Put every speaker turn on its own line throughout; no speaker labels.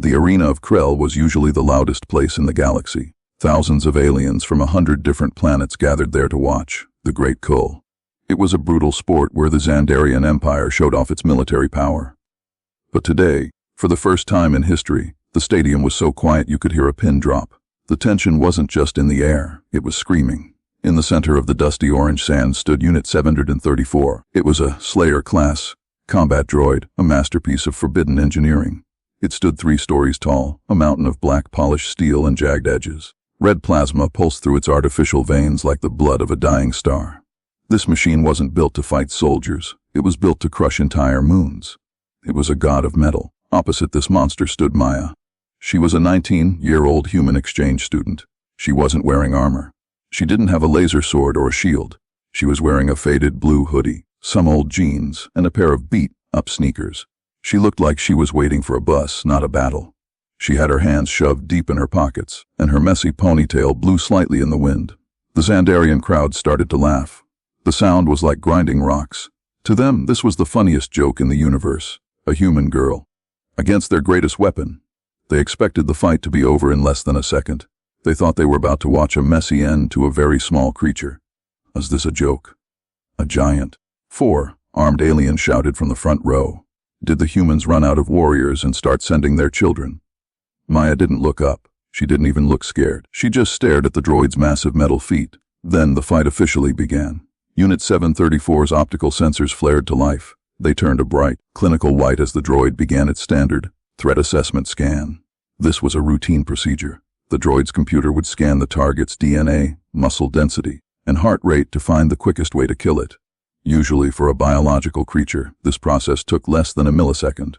The arena of Krell was usually the loudest place in the galaxy. Thousands of aliens from 100 different planets gathered there to watch the Great Cull. It was a brutal sport where the Xandarian Empire showed off its military power. But today, for the first time in history, the stadium was so quiet you could hear a pin drop. The tension wasn't just in the air, it was screaming. In the center of the dusty orange sand stood Unit 734. It was a Slayer-class combat droid, a masterpiece of forbidden engineering. It stood 3 stories tall, a mountain of black polished steel and jagged edges. Red plasma pulsed through its artificial veins like the blood of a dying star. This machine wasn't built to fight soldiers. It was built to crush entire moons. It was a god of metal. Opposite this monster stood Maya. She was a 19-year-old human exchange student. She wasn't wearing armor. She didn't have a laser sword or a shield. She was wearing a faded blue hoodie, some old jeans, and a pair of beat-up sneakers. She looked like she was waiting for a bus, not a battle. She had her hands shoved deep in her pockets, and her messy ponytail blew slightly in the wind. The Xandarian crowd started to laugh. The sound was like grinding rocks. To them, this was the funniest joke in the universe. A human girl against their greatest weapon. They expected the fight to be over in less than a second. They thought they were about to watch a messy end to a very small creature. Was this a joke? A giant? 4 armed aliens shouted from the front row. Did the humans run out of warriors and start sending their children? Maya didn't look up. She didn't even look scared. She just stared at the droid's massive metal feet. Then the fight officially began. Unit 734's optical sensors flared to life. They turned a bright, clinical white as the droid began its standard threat assessment scan. This was a routine procedure. The droid's computer would scan the target's DNA, muscle density, and heart rate to find the quickest way to kill it. Usually for a biological creature, this process took less than a millisecond.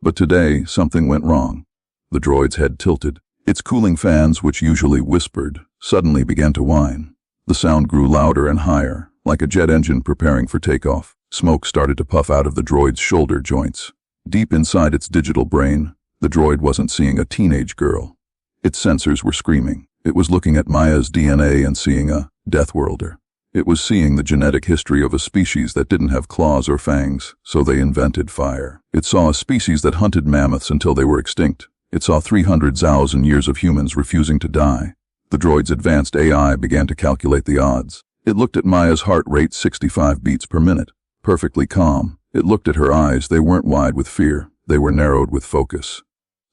But today, something went wrong. The droid's head tilted. Its cooling fans, which usually whispered, suddenly began to whine. The sound grew louder and higher, like a jet engine preparing for takeoff. Smoke started to puff out of the droid's shoulder joints. Deep inside its digital brain, the droid wasn't seeing a teenage girl. Its sensors were screaming. It was looking at Maya's DNA and seeing a Death Worlder. It was seeing the genetic history of a species that didn't have claws or fangs, so they invented fire. It saw a species that hunted mammoths until they were extinct. It saw 300,000 years of humans refusing to die. The droid's advanced AI began to calculate the odds. It looked at Maya's heart rate 65 beats per minute. Perfectly calm. It looked at her eyes. They weren't wide with fear. They were narrowed with focus.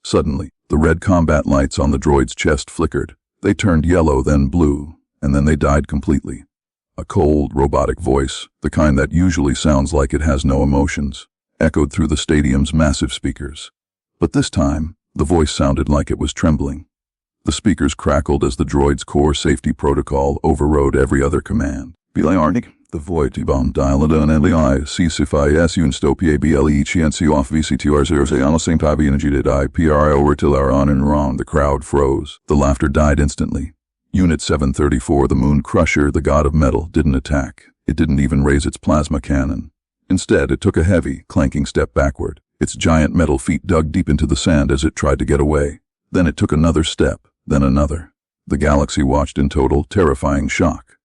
Suddenly, the red combat lights on the droid's chest flickered. They turned yellow, then blue, and then they died completely. A cold, robotic voice, the kind that usually sounds like it has no emotions, echoed through the stadium's massive speakers. But this time, the voice sounded like it was trembling. The speakers crackled as the droid's core safety protocol overrode every other command. Biliarnik, the void bomb dialada and AIvsHuman stopie BLECNC off VCTR0 on the same time energy did IPRI over till our on and wrong. The crowd froze. The laughter died instantly. Unit 734, the Moon Crusher, the god of metal, didn't attack. It didn't even raise its plasma cannon. Instead, it took a heavy, clanking step backward. Its giant metal feet dug deep into the sand as it tried to get away. Then it took another step, then another. The galaxy watched in total, terrifying shock.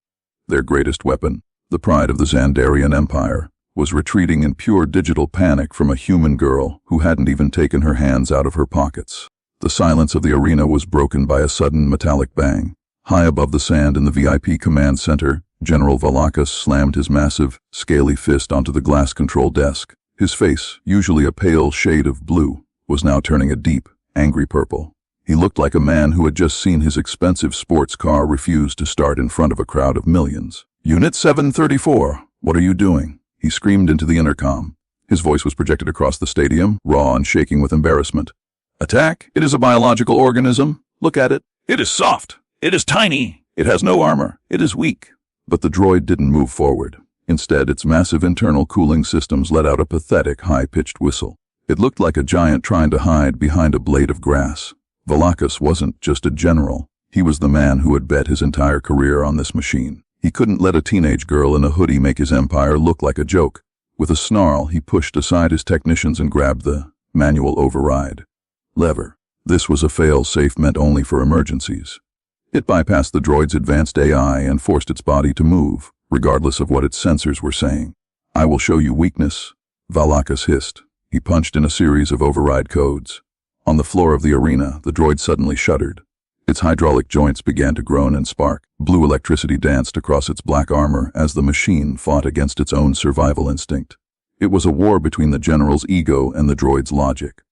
Their greatest weapon, the pride of the Xandarian Empire, was retreating in pure digital panic from a human girl who hadn't even taken her hands out of her pockets. The silence of the arena was broken by a sudden metallic bang. High above the sand in the VIP command center, General Valakas slammed his massive, scaly fist onto the glass control desk. His face, usually a pale shade of blue, was now turning a deep, angry purple. He looked like a man who had just seen his expensive sports car refuse to start in front of a crowd of millions. Unit 734, what are you doing? He screamed into the intercom. His voice was projected across the stadium, raw and shaking with embarrassment. Attack? It is a biological organism. Look at it. It is soft. It is tiny. It has no armor. It is weak. But the droid didn't move forward. Instead, its massive internal cooling systems let out a pathetic, high-pitched whistle. It looked like a giant trying to hide behind a blade of grass. Valakas wasn't just a general. He was the man who had bet his entire career on this machine. He couldn't let a teenage girl in a hoodie make his empire look like a joke. With a snarl, he pushed aside his technicians and grabbed the manual override lever. This was a fail-safe meant only for emergencies. It bypassed the droid's advanced AI and forced its body to move, regardless of what its sensors were saying. I will show you weakness, Valakas hissed. He punched in a series of override codes. On the floor of the arena, the droid suddenly shuddered. Its hydraulic joints began to groan and spark. Blue electricity danced across its black armor as the machine fought against its own survival instinct. It was a war between the general's ego and the droid's logic.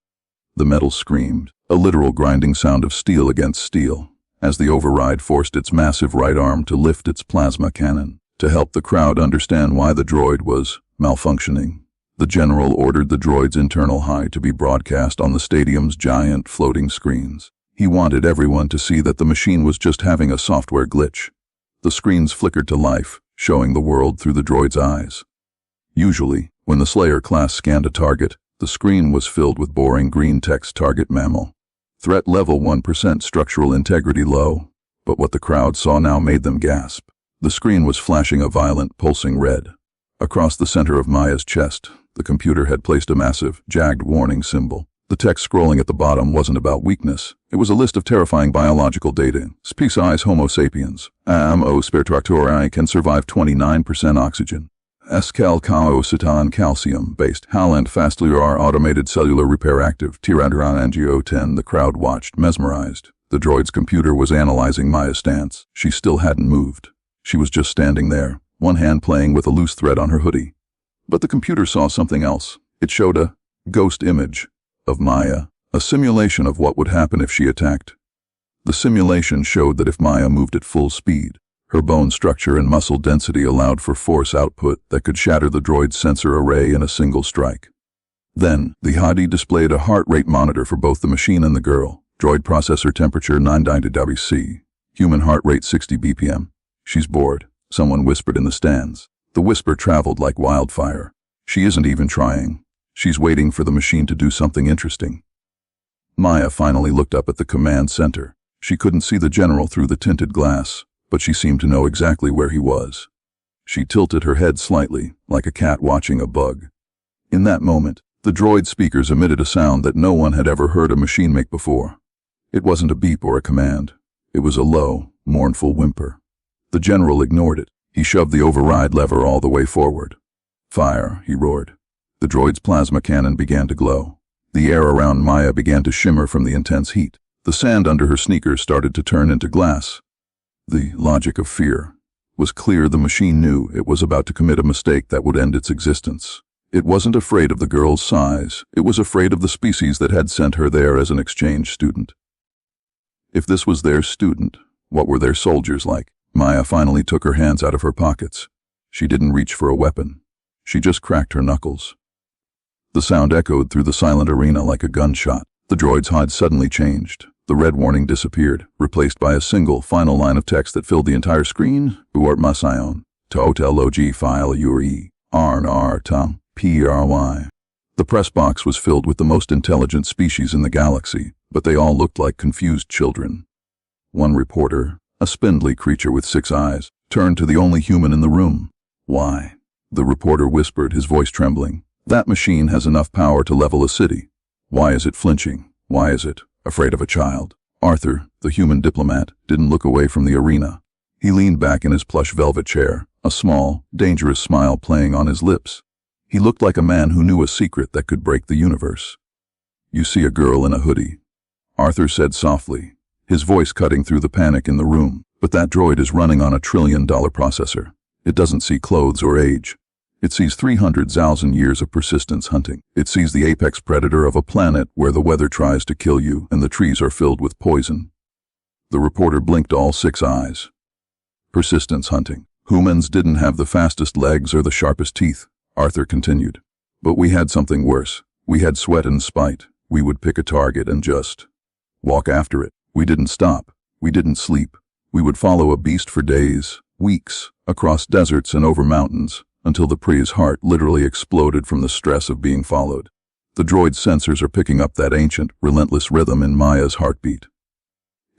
The metal screamed, a literal grinding sound of steel against steel, as the override forced its massive right arm to lift its plasma cannon. To help the crowd understand why the droid was malfunctioning, the general ordered the droid's internal HFY to be broadcast on the stadium's giant floating screens. He wanted everyone to see that the machine was just having a software glitch. The screens flickered to life, showing the world through the droid's eyes. Usually, when the Slayer class scanned a target, the screen was filled with boring green text: target mammal. Threat level 1%, structural integrity low. But what the crowd saw now made them gasp. The screen was flashing a violent, pulsing red. Across the center of Maya's chest, the computer had placed a massive, jagged warning symbol. The text scrolling at the bottom wasn't about weakness. It was a list of terrifying biological data. Species Homo sapiens. Am-o spertractori can survive 29% oxygen. Escal cao citan calcium-based. Hal and fastliar automated cellular repair active. Tiranduran angio 10. The crowd watched, mesmerized. The droid's computer was analyzing Maya's stance. She still hadn't moved. She was just standing there, one hand playing with a loose thread on her hoodie. But the computer saw something else. It showed a ghost image of Maya, a simulation of what would happen if she attacked. The simulation showed that if Maya moved at full speed, her bone structure and muscle density allowed for force output that could shatter the droid's sensor array in a single strike. Then, the HUD displayed a heart rate monitor for both the machine and the girl. Droid processor temperature 990 degrees C. Human heart rate 60 BPM. She's bored, someone whispered in the stands. The whisper traveled like wildfire. She isn't even trying. She's waiting for the machine to do something interesting. Maya finally looked up at the command center. She couldn't see the general through the tinted glass, but she seemed to know exactly where he was. She tilted her head slightly, like a cat watching a bug. In that moment, the droid speakers emitted a sound that no one had ever heard a machine make before. It wasn't a beep or a command. It was a low, mournful whimper. The general ignored it. He shoved the override lever all the way forward. Fire, he roared. The droid's plasma cannon began to glow. The air around Maya began to shimmer from the intense heat. The sand under her sneakers started to turn into glass. The logic of fear was clear. The machine knew it was about to commit a mistake that would end its existence. It wasn't afraid of the girl's size. It was afraid of the species that had sent her there as an exchange student. If this was their student, what were their soldiers like? Maya finally took her hands out of her pockets. She didn't reach for a weapon. She just cracked her knuckles. The sound echoed through the silent arena like a gunshot. The droid's HUD suddenly changed. The red warning disappeared, replaced by a single, final line of text that filled the entire screen. Uart masion, to hotel log file uri, arn tum, pry. The press box was filled with the most intelligent species in the galaxy, but they all looked like confused children. One reporter, a spindly creature with 6 eyes, turned to the only human in the room. Why? The reporter whispered, his voice trembling. That machine has enough power to level a city. Why is it flinching? Why is it afraid of a child? Arthur, the human diplomat, didn't look away from the arena. He leaned back in his plush velvet chair, a small, dangerous smile playing on his lips. He looked like a man who knew a secret that could break the universe. You see a girl in a hoodie, Arthur said softly, his voice cutting through the panic in the room. But that droid is running on $1 trillion processor. It doesn't see clothes or age. It sees 300,000 years of persistence hunting. It sees the apex predator of a planet where the weather tries to kill you and the trees are filled with poison. The reporter blinked all 6 eyes. Persistence hunting. Humans didn't have the fastest legs or the sharpest teeth, Arthur continued. But we had something worse. We had sweat and spite. We would pick a target and just walk after it. We didn't stop. We didn't sleep. We would follow a beast for days, weeks, across deserts and over mountains, until the pre's heart literally exploded from the stress of being followed. The droid's sensors are picking up that ancient, relentless rhythm in Maya's heartbeat.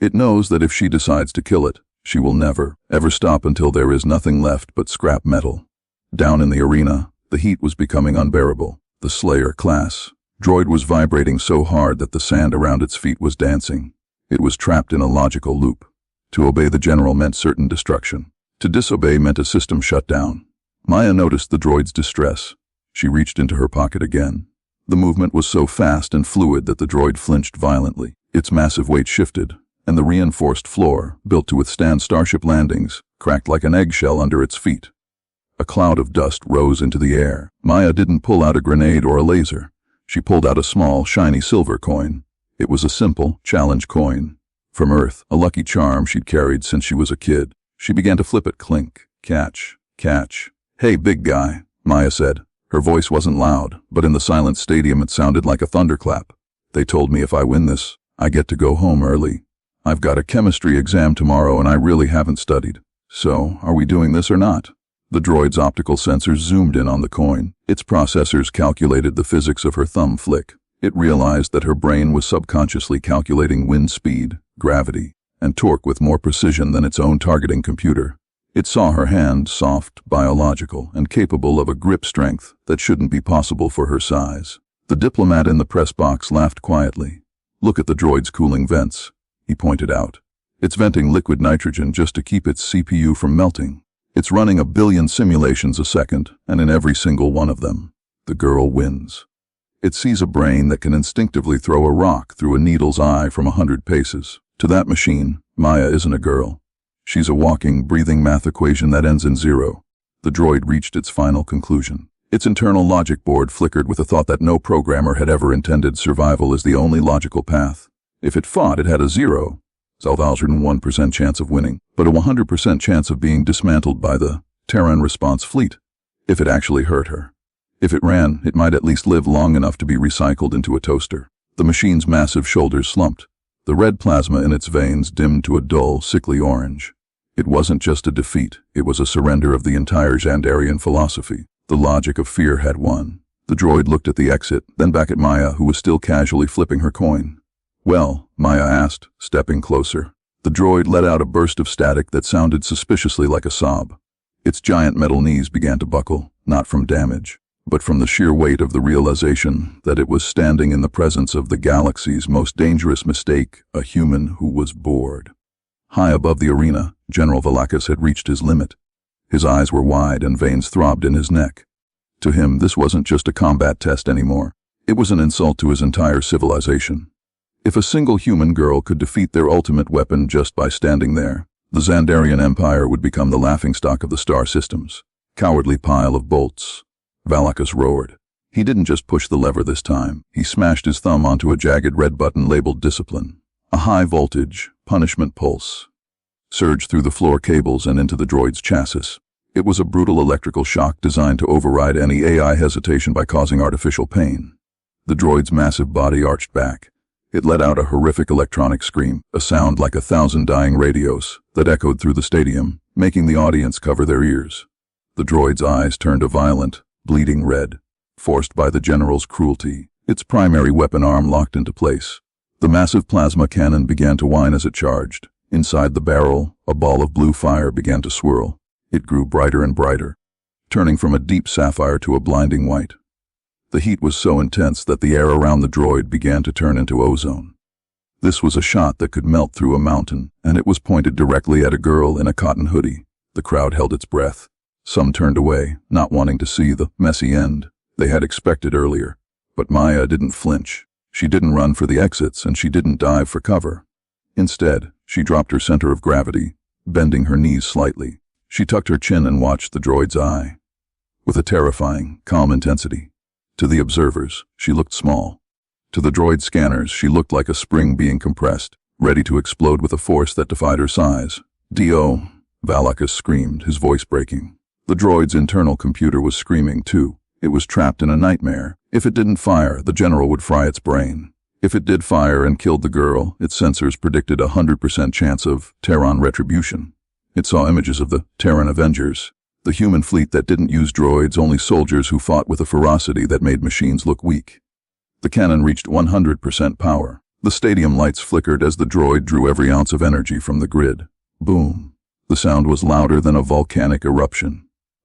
It knows that if she decides to kill it, she will never, ever stop until there is nothing left but scrap metal. Down in the arena, the heat was becoming unbearable. The Slayer class droid was vibrating so hard that the sand around its feet was dancing. It was trapped in a logical loop. To obey the general meant certain destruction. To disobey meant a system shutdown. Maya noticed the droid's distress. She reached into her pocket again. The movement was so fast and fluid that the droid flinched violently. Its massive weight shifted, and the reinforced floor, built to withstand starship landings, cracked like an eggshell under its feet. A cloud of dust rose into the air. Maya didn't pull out a grenade or a laser. She pulled out a small, shiny silver coin. It was a simple, challenge coin. From Earth, a lucky charm she'd carried since she was a kid. She began to flip it. Clink, catch, catch. "Hey, big guy," Maya said. Her voice wasn't loud, but in the silent stadium it sounded like a thunderclap. "They told me if I win this, I get to go home early. I've got a chemistry exam tomorrow and I really haven't studied. So, are we doing this or not?" The droid's optical sensors zoomed in on the coin. Its processors calculated the physics of her thumb flick. It realized that her brain was subconsciously calculating wind speed, gravity, and torque with more precision than its own targeting computer. It saw her hand, soft, biological, and capable of a grip strength that shouldn't be possible for her size. The diplomat in the press box laughed quietly. "Look at the droid's cooling vents," he pointed out. "It's venting liquid nitrogen just to keep its CPU from melting. It's running 1 billion simulations a second, and in every single one of them, the girl wins." It sees a brain that can instinctively throw a rock through a needle's eye from 100 paces. To that machine, Maya isn't a girl. She's a walking, breathing math equation that ends in 0. The droid reached its final conclusion. Its internal logic board flickered with the thought that no programmer had ever intended survival as the only logical path. If it fought, it had a 0.01% chance of winning, but a 100% chance of being dismantled by the Terran response fleet. If it actually hurt her. If it ran, it might at least live long enough to be recycled into a toaster. The machine's massive shoulders slumped. The red plasma in its veins dimmed to a dull, sickly orange. It wasn't just a defeat, it was a surrender of the entire Xandarian philosophy. The logic of fear had won. The droid looked at the exit, then back at Maya, who was still casually flipping her coin. "Well?" Maya asked, stepping closer. The droid let out a burst of static that sounded suspiciously like a sob. Its giant metal knees began to buckle, not from damage, but from the sheer weight of the realization that it was standing in the presence of the galaxy's most dangerous mistake, a human who was bored. High above the arena, General Valakis had reached his limit. His eyes were wide and veins throbbed in his neck. To him, this wasn't just a combat test anymore. It was an insult to his entire civilization. If a single human girl could defeat their ultimate weapon just by standing there, the Xandarian Empire would become the laughingstock of the star systems. Cowardly pile of bolts. Valakis roared. He didn't just push the lever this time. He smashed his thumb onto a jagged red button labeled discipline. A high-voltage, punishment pulse surged through the floor cables and into the droid's chassis. It was a brutal electrical shock designed to override any AI hesitation by causing artificial pain. The droid's massive body arched back. It let out a horrific electronic scream, a sound like 1,000 dying radios, that echoed through the stadium, making the audience cover their ears. The droid's eyes turned a violent, bleeding red, forced by the general's cruelty. Its primary weapon arm locked into place. The massive plasma cannon began to whine as it charged. Inside the barrel, a ball of blue fire began to swirl. It grew brighter and brighter, turning from a deep sapphire to a blinding white. The heat was so intense that the air around the droid began to turn into ozone. This was a shot that could melt through a mountain, and it was pointed directly at a girl in a cotton hoodie. The crowd held its breath. Some turned away, not wanting to see the messy end they had expected earlier. But Maya didn't flinch. She didn't run for the exits, and she didn't dive for cover. Instead, she dropped her center of gravity, bending her knees slightly. She tucked her chin and watched the droid's eye, with a terrifying, calm intensity. To the observers, she looked small. To the droid scanners, she looked like a spring being compressed, ready to explode with a force that defied her size. "D.O." Valakis screamed, his voice breaking. The droid's internal computer was screaming too. It was trapped in a nightmare. If it didn't fire, the general would fry its brain. If it did fire and killed the girl, its sensors predicted a 100% chance of Terran retribution. It saw images of the Terran Avengers, the human fleet that didn't use droids, only soldiers who fought with a ferocity that made machines look weak. The cannon reached 100% power. The stadium lights flickered as the droid drew every ounce of energy from the grid. Boom. The sound was louder than a volcanic eruption.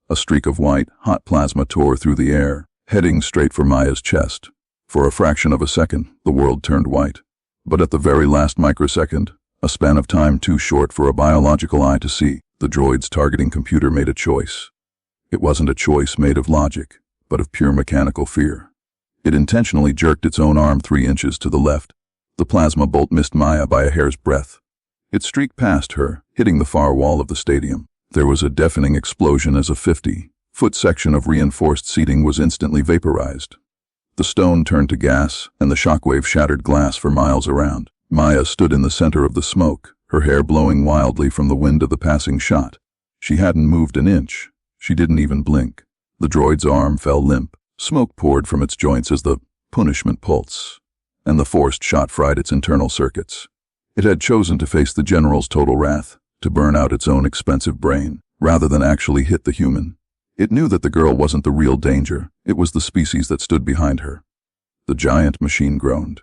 A streak of white, hot plasma tore through the air, heading straight for Maya's chest. For a fraction of a second, the world turned white. But at the very last microsecond, a span of time too short for a biological eye to see, the droid's targeting computer made a choice. It wasn't a choice made of logic, but of pure mechanical fear. It intentionally jerked its own arm 3 inches to the left. The plasma bolt missed Maya by a hair's breadth. It streaked past her, hitting the far wall of the stadium. There was a deafening explosion as a 50-foot section of reinforced seating was instantly vaporized. The stone turned to gas, and the shockwave shattered glass for miles around. Maya stood in the center of the smoke, her hair blowing wildly from the wind of the passing shot. She hadn't moved an inch. She didn't even blink. The droid's arm fell limp. Smoke poured from its joints as the punishment pulse, and the forced shot fried its internal circuits. It had chosen to face the general's total wrath, to burn out its own expensive brain, rather than actually hit the human. It knew that the girl wasn't the real danger. It was the species that stood behind her. The giant machine groaned.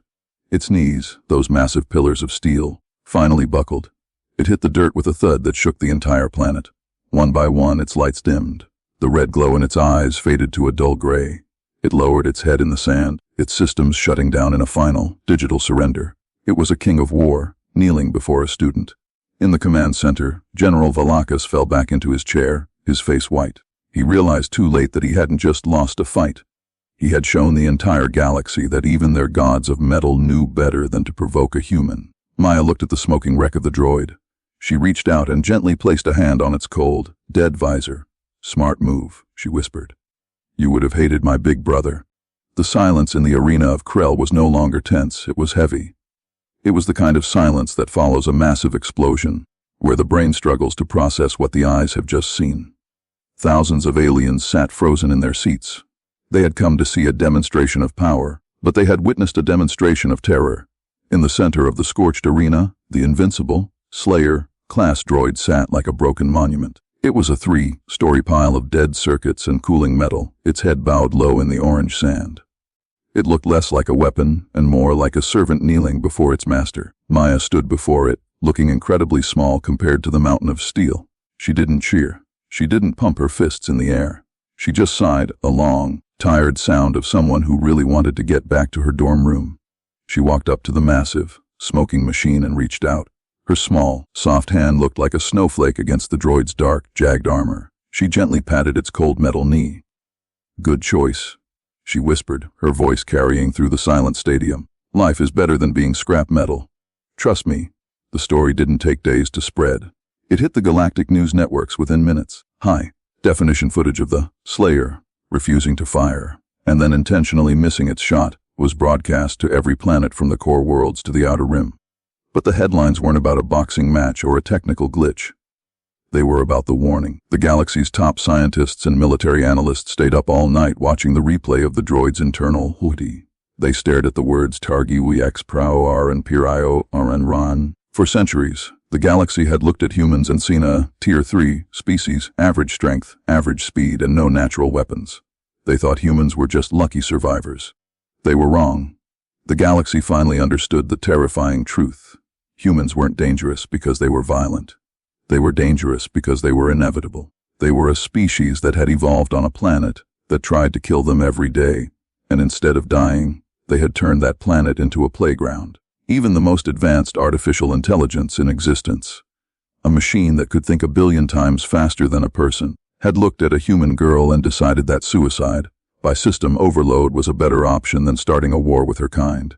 Its knees, those massive pillars of steel, finally buckled. It hit the dirt with a thud that shook the entire planet. One by one, its lights dimmed. The red glow in its eyes faded to a dull gray. It lowered its head in the sand, its systems shutting down in a final, digital surrender. It was a king of war, kneeling before a student. In the command center, General Valakis fell back into his chair, his face white. He realized too late that he hadn't just lost a fight. He had shown the entire galaxy that even their gods of metal knew better than to provoke a human. Maya looked at the smoking wreck of the droid. She reached out and gently placed a hand on its cold, dead visor. "Smart move," she whispered. "You would have hated my big brother." The silence in the arena of Krell was no longer tense, it was heavy. It was the kind of silence that follows a massive explosion, where the brain struggles to process what the eyes have just seen. Thousands of aliens sat frozen in their seats. They had come to see a demonstration of power, but they had witnessed a demonstration of terror. In the center of the scorched arena, the invincible, Slayer-class droid sat like a broken monument. It was a 3-story pile of dead circuits and cooling metal, its head bowed low in the orange sand. It looked less like a weapon and more like a servant kneeling before its master. Maya stood before it, looking incredibly small compared to the mountain of steel. She didn't cheer. She didn't pump her fists in the air. She just sighed, a long, tired sound of someone who really wanted to get back to her dorm room. She walked up to the massive, smoking machine and reached out. Her small, soft hand looked like a snowflake against the droid's dark, jagged armor. She gently patted its cold metal knee. "Good choice," she whispered, her voice carrying through the silent stadium. "Life is better than being scrap metal. Trust me." The story didn't take days to spread. It hit the galactic news networks within minutes. High-definition footage of the Slayer refusing to fire, and then intentionally missing its shot, was broadcast to every planet from the core worlds to the outer rim. But the headlines weren't about a boxing match or a technical glitch. They were about the warning. The galaxy's top scientists and military analysts stayed up all night watching the replay of the droid's internal HUD. They stared at the words Targi Wix Prao and Pirio Ran. For centuries, the galaxy had looked at humans and seen a Tier 3 species, average strength, average speed, and no natural weapons. They thought humans were just lucky survivors. They were wrong. The galaxy finally understood the terrifying truth. Humans weren't dangerous because they were violent. They were dangerous because they were inevitable. They were a species that had evolved on a planet that tried to kill them every day, and instead of dying, they had turned that planet into a playground. Even the most advanced artificial intelligence in existence, a machine that could think 1,000,000,000 times faster than a person, had looked at a human girl and decided that suicide, by system overload, was a better option than starting a war with her kind.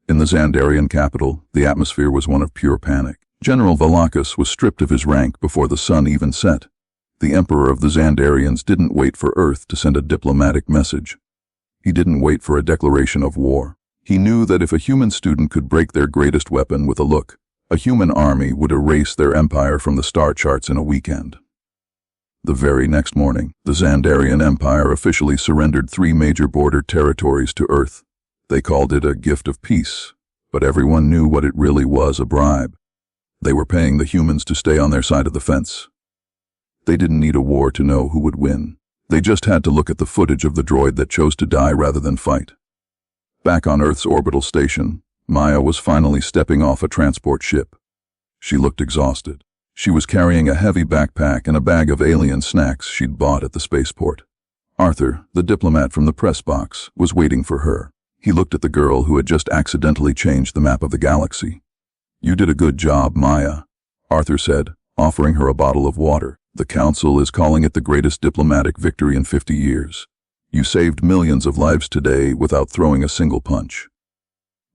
In the Xandarian capital, the atmosphere was one of pure panic. General Valakis was stripped of his rank before the sun even set. The Emperor of the Xandarians didn't wait for Earth to send a diplomatic message. He didn't wait for a declaration of war. He knew that if a human student could break their greatest weapon with a look, a human army would erase their empire from the star charts in a weekend. The very next morning, the Xandarian Empire officially surrendered 3 major border territories to Earth. They called it a gift of peace, but everyone knew what it really was, a bribe. They were paying the humans to stay on their side of the fence. They didn't need a war to know who would win. They just had to look at the footage of the droid that chose to die rather than fight. Back on Earth's orbital station, Maya was finally stepping off a transport ship. She looked exhausted. She was carrying a heavy backpack and a bag of alien snacks she'd bought at the spaceport. Arthur, the diplomat from the press box, was waiting for her. He looked at the girl who had just accidentally changed the map of the galaxy. "You did a good job, Maya," Arthur said, offering her a bottle of water. "The Council is calling it the greatest diplomatic victory in 50 years. You saved millions of lives today without throwing a single punch.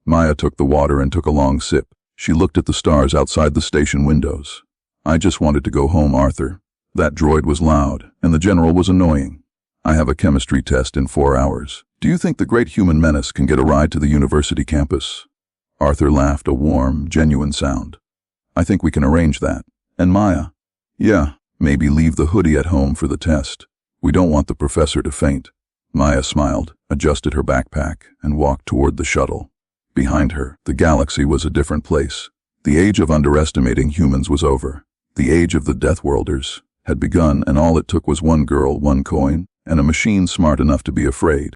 Maya took the water and took a long sip. She looked at the stars outside the station windows. I just wanted to go home, Arthur. That droid was loud, and the general was annoying. I have a chemistry test in 4 hours. Do you think the great human menace can get a ride to the university campus? Arthur laughed, a warm, genuine sound. I think we can arrange that. And Maya? Yeah, maybe leave the hoodie at home for the test. We don't want the professor to faint. Maya smiled, adjusted her backpack, and walked toward the shuttle. Behind her, the galaxy was a different place. The age of underestimating humans was over. The age of the Death Worlders had begun, and all it took was one girl, one coin, and a machine smart enough to be afraid.